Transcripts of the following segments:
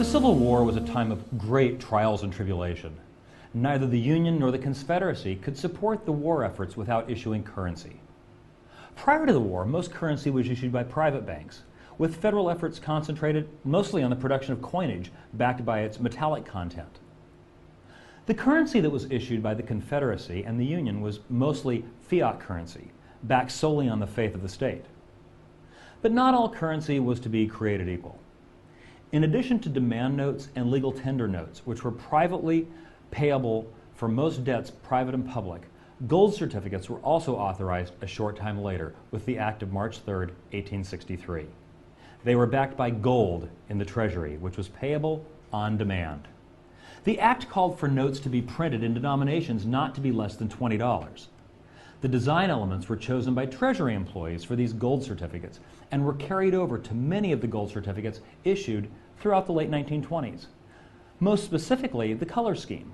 The Civil War was a time of great trials and tribulation. Neither the Union nor the Confederacy could support the war efforts without issuing currency. Prior to the war, most currency was issued by private banks, with federal efforts concentrated mostly on the production of coinage backed by its metallic content. The currency that was issued by the Confederacy and the Union was mostly fiat currency, backed solely on the faith of the state. But not all currency was to be created equal. In addition to demand notes and legal tender notes, which were privately payable for most debts private and public, gold certificates were also authorized a short time later with the Act of March 3, 1863. They were backed by gold in the Treasury, which was payable on demand. The Act called for notes to be printed in denominations not to be less than $20. The design elements were chosen by Treasury employees for these gold certificates and were carried over to many of the gold certificates issued throughout the late 1920s. Most specifically, the color scheme.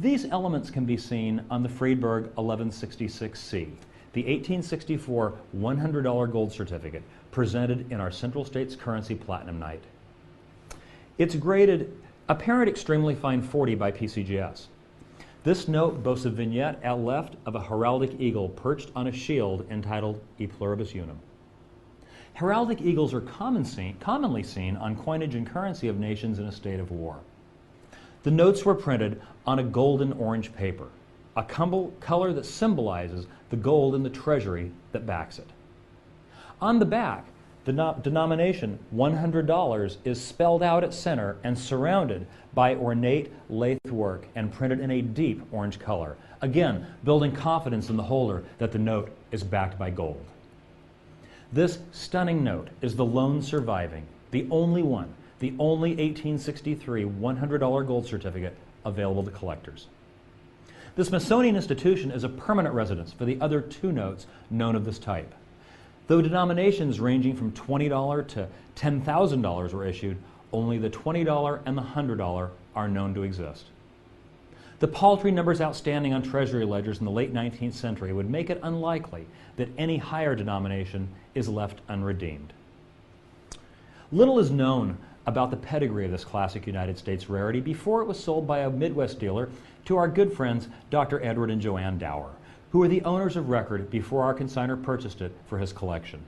These elements can be seen on the Friedberg 1166C, the 1864 $100 gold certificate presented in our Central States Currency Platinum Night. It's graded Apparent Extremely Fine 40 by PCGS. This note boasts a vignette at left of a heraldic eagle perched on a shield entitled E Pluribus Unum. Heraldic eagles are commonly seen on coinage and currency of nations in a state of war. The notes were printed on a golden orange paper, a color that symbolizes the gold in the treasury that backs it. On the back, the denomination $100 is spelled out at center and surrounded by ornate lathe work and printed in a deep orange color, again building confidence in the holder that the note is backed by gold. This stunning note is the lone surviving, the only one, the only 1863 $100 gold certificate available to collectors. The Smithsonian Institution is a permanent residence for the other two notes known of this type. Though denominations ranging from $20 to $10,000 were issued, only the $20 and the $100 are known to exist. The paltry numbers outstanding on treasury ledgers in the late 19th century would make it unlikely that any higher denomination is left unredeemed. Little is known about the pedigree of this classic United States rarity before it was sold by a Midwest dealer to our good friends Dr. Edward and Joanne Dower, who were the owners of record before our consignor purchased it for his collection.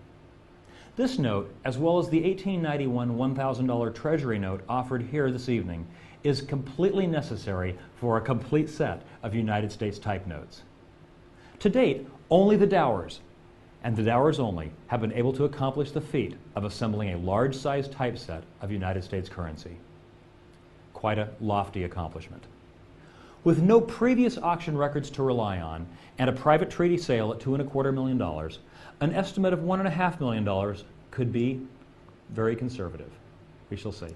This note, as well as the 1891 $1,000 Treasury note offered here this evening, is completely necessary for a complete set of United States type notes. To date, only the Dowers, and the Dowers only, have been able to accomplish the feat of assembling a large-sized typeset of United States currency. Quite a lofty accomplishment. With no previous auction records to rely on and a private treaty sale at $2.25 million, an estimate of $1.5 million could be very conservative. We shall see.